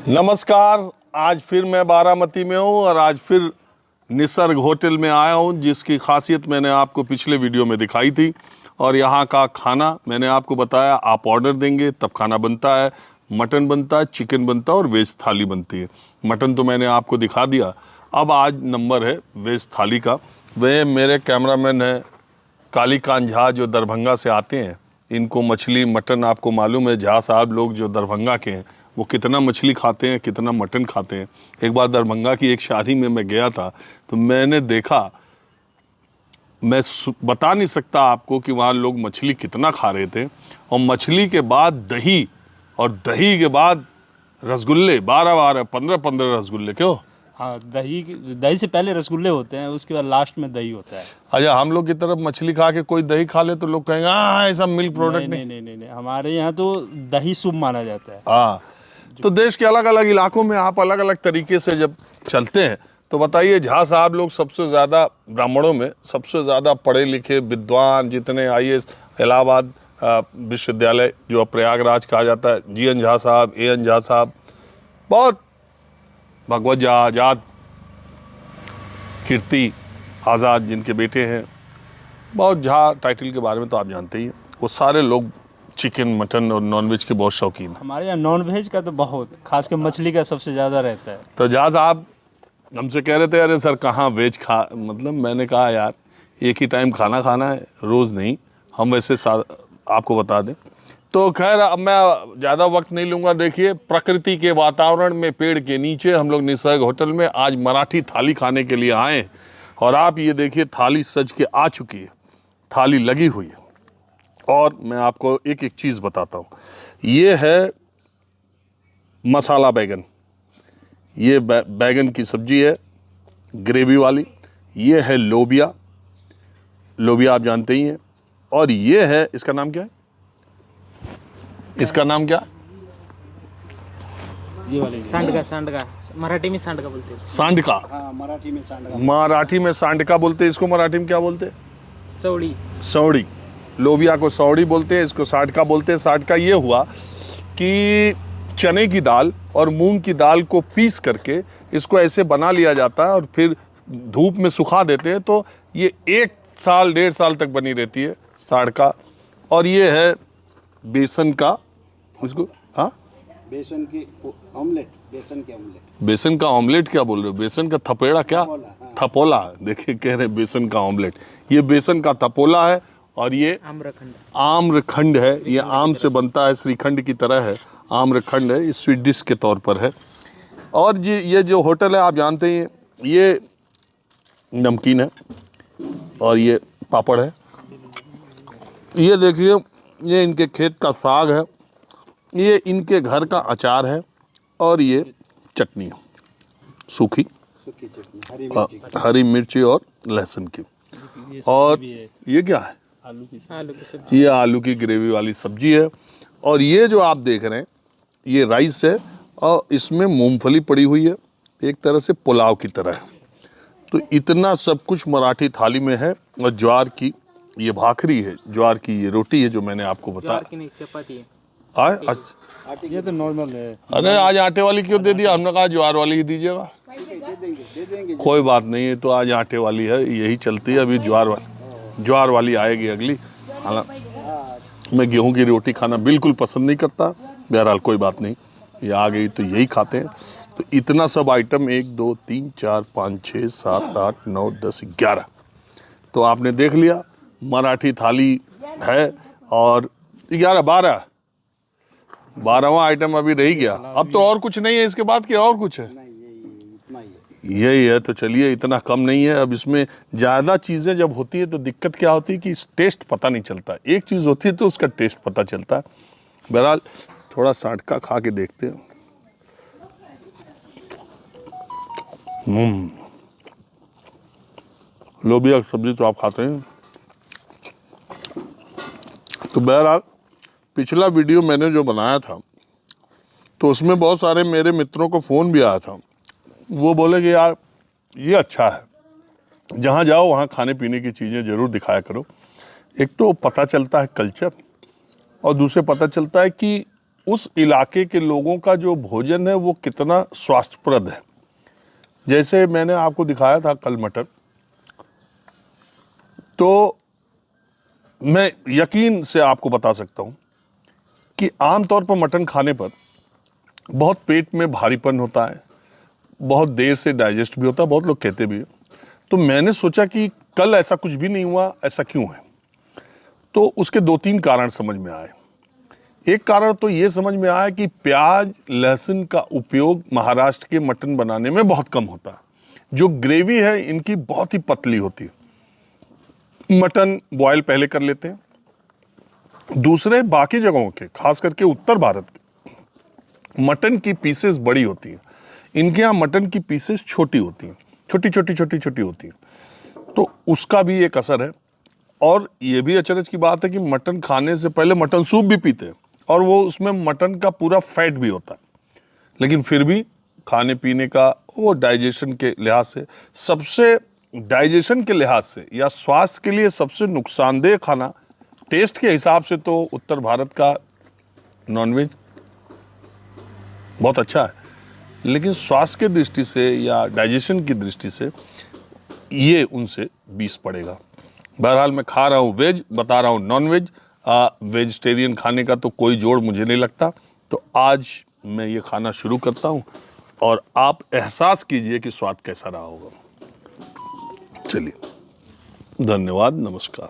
नमस्कार। आज फिर मैं बारामती में हूँ और आज फिर निसर्ग होटल में आया हूँ, जिसकी खासियत मैंने आपको पिछले वीडियो में दिखाई थी। और यहाँ का खाना मैंने आपको बताया, आप ऑर्डर देंगे तब खाना बनता है। मटन बनता है, चिकन बनता है और वेज थाली बनती है। मटन तो मैंने आपको दिखा दिया। अब आज नंबर है वेज थाली का। वे मेरे कैमरामैन हैं कालीकांत झा, जो दरभंगा से आते हैं। इनको मछली मटन आपको मालूम है, झा साहब लोग जो दरभंगा के हैं वो कितना मछली खाते हैं, कितना मटन खाते हैं। एक बार दरभंगा की एक शादी में मैं गया था तो मैंने देखा, मैं बता नहीं सकता आपको कि वहाँ लोग मछली कितना खा रहे थे। और मछली के बाद दही, और दही के बाद रसगुल्ले, 12 15 रसगुल्ले। क्यों? हाँ, दही से पहले रसगुल्ले होते हैं, उसके बाद लास्ट में दही होता है। अच्छा, हम लोग की तरफ मछली खा के कोई दही खा ले तो लोग कहेंगे हाँ ऐसा मिल्क प्रोडक्ट नहीं नहीं नहीं नहीं, हमारे यहाँ तो दही शुभ माना जाता है। हाँ, तो देश के अलग अलग इलाकों में आप अलग अलग तरीके से जब चलते हैं तो बताइए, झा साहब लोग सबसे ज़्यादा ब्राह्मणों में सबसे ज़्यादा पढ़े लिखे विद्वान, जितने आईएएस, इलाहाबाद विश्वविद्यालय जो प्रयागराज कहा जाता है, जीएन झा साहब, एएन झा साहब, बहुत भगवत झा, आज़ाद, कीर्ति आज़ाद जिनके बेटे हैं, बहुत झा टाइटल के बारे में तो आप जानते ही हैं। वो सारे लोग चिकन मटन और नॉनवेज के बहुत शौकीन हैं। हमारे यहाँ नॉनवेज का तो बहुत, खासकर मछली का सबसे ज़्यादा रहता है। तो झा साहब हमसे कह रहे थे अरे सर कहाँ वेज खा, मतलब मैंने कहा यार एक ही टाइम खाना खाना है, रोज़ नहीं। हम वैसे आपको बता दें तो खैर अब मैं ज़्यादा वक्त नहीं लूँगा। देखिए, प्रकृति के वातावरण में पेड़ के नीचे हम लोग निसर्ग होटल में आज मराठी थाली खाने के लिए आए हैं। और आप ये देखिए, थाली सज के आ चुकी है, थाली लगी हुई है। और मैं आपको एक एक चीज़ बताता हूँ। ये है मसाला बैगन, ये बैगन की सब्जी है ग्रेवी वाली। ये है लोबिया, लोबिया आप जानते ही हैं। और ये है, इसका नाम क्या है, इसका नाम क्या है? ये वाली सांडगा, सांडगा मराठी में सांडगा बोलते हैं। सांडका। हाँ, मराठी में सांडगा। मराठी में सांडका बोलते हैं, इसको मराठी में क्या बोलते हैं? चवड़ी। सौड़ी। लोबिया को सौड़ी बोलते हैं, इसको सांडका बोलते हैं। सांडका ये हुआ कि चने की दाल और मूंग की दाल को पीस करके इसको ऐसे बना लिया जाता है और फिर धूप में सुखा देते हैं, तो ये 1 साल 1.5 साल तक बनी रहती है सांडका। और ये है बेसन का, इसको हाँ बेसन की ऑमलेट, बेसन के ऑमलेट। बेसन का ऑमलेट क्या बोल रहे हो? बेसन का थपेड़ा क्या? थपोला, हाँ। थपोला। देखिए कह रहे हैं बेसन का ऑमलेट, ये बेसन का थपोला है। और ये आम्रखंड। आम्रखंड है, ये आम से बनता है, श्रीखंड की तरह है, आम्रखंड है, ये स्वीट डिश के तौर पर है। और ये जो होटल है आप जानते हैं, ये नमकीन है और ये पापड़ है। ये देखिए, ये इनके खेत का साग है, ये इनके घर का अचार है, और ये चटनी है सूखी, सूखी चटनी, हरी मिर्ची की। हरी मिर्ची और लहसुन की। और ये क्या है? आलू की सब्जी। ये आलू की ग्रेवी वाली सब्जी है। और ये जो आप देख रहे हैं ये राइस है, और इसमें मूंगफली पड़ी हुई है, एक तरह से पुलाव की तरह है। तो इतना सब कुछ मराठी थाली में है। और ज्वार की ये भाखरी है, ज्वार की ये रोटी है जो मैंने आपको बताया। ज्वार की नहीं, चपाती है। आज ये तो नॉर्मल है। अरे आज आटे वाली क्यों दे दिया? हमने कहा ज्वार वाली ही दीजिएगा। दे देंगे। कोई बात नहीं है, तो आज आटे वाली है, यही चलती है। अभी ज्वार वाली आएगी अगली। हालांकि मैं गेहूं की रोटी खाना बिल्कुल पसंद नहीं करता, बहरहाल कोई बात नहीं, ये आ गई तो यही खाते हैं। तो इतना सब आइटम 1 2 3 4 5 6 7 8 9 10 11 तो आपने देख लिया, मराठी थाली है। और 12वां आइटम अभी रह गया। अब तो और कुछ नहीं है इसके बाद, क्या और कुछ है? नहीं, ये इतना ही है। यही है। तो चलिए, इतना कम नहीं है। अब इसमें ज़्यादा चीज़ें जब होती है तो दिक्कत क्या होती है कि टेस्ट पता नहीं चलता। एक चीज़ होती है तो उसका टेस्ट पता चलता है। बहरहाल थोड़ा सांडका खा के देखते हैं। लोबिया की सब्जी तो आप खाते हैं। तो बहरहाल पिछला वीडियो मैंने जो बनाया था तो उसमें बहुत सारे मेरे मित्रों को फ़ोन भी आया था। वो बोले कि यार ये अच्छा है, जहाँ जाओ वहाँ खाने पीने की चीज़ें ज़रूर दिखाया करो। एक तो पता चलता है कल्चर, और दूसरे पता चलता है कि उस इलाके के लोगों का जो भोजन है वो कितना स्वास्थ्यप्रद है। जैसे मैंने आपको दिखाया था कल मटन, तो मैं यकीन से आपको बता सकता हूं कि आमतौर पर मटन खाने पर बहुत पेट में भारीपन होता है, बहुत देर से डाइजेस्ट भी होता है, बहुत लोग कहते भी हैं। तो मैंने सोचा कि कल ऐसा कुछ भी नहीं हुआ, ऐसा क्यों है? तो उसके 2-3 कारण समझ में आए। एक कारण तो ये समझ में आया कि प्याज लहसुन का उपयोग महाराष्ट्र के मटन बनाने में बहुत कम होता है। जो ग्रेवी है इनकी बहुत ही पतली होती है। मटन बॉयल पहले कर लेते हैं। दूसरे, बाकी जगहों के, खास करके उत्तर भारत के मटन की पीसेस बड़ी होती हैं, इनके यहाँ मटन की पीसेस छोटी होती हैं, छोटी होती हैं। तो उसका भी एक असर है। और ये भी अचरज की बात है कि मटन खाने से पहले मटन सूप भी पीते हैं और वो उसमें मटन का पूरा फैट भी होता है, लेकिन फिर भी खाने पीने का वो डाइजेशन के लिहाज से, सबसे डाइजेशन के लिहाज से या स्वास्थ्य के लिए सबसे नुकसानदेह खाना टेस्ट के हिसाब से तो उत्तर भारत का नॉनवेज बहुत अच्छा है, लेकिन स्वास्थ्य की दृष्टि से या डाइजेशन की दृष्टि से ये उनसे 20 पड़ेगा। बहरहाल मैं खा रहा हूँ वेज, बता रहा हूँ नॉन वेज। वेजिटेरियन खाने का तो कोई जोड़ मुझे नहीं लगता। तो आज मैं ये खाना शुरू करता हूँ और आप एहसास कीजिए कि स्वाद कैसा रहा होगा। चलिए, धन्यवाद, नमस्कार।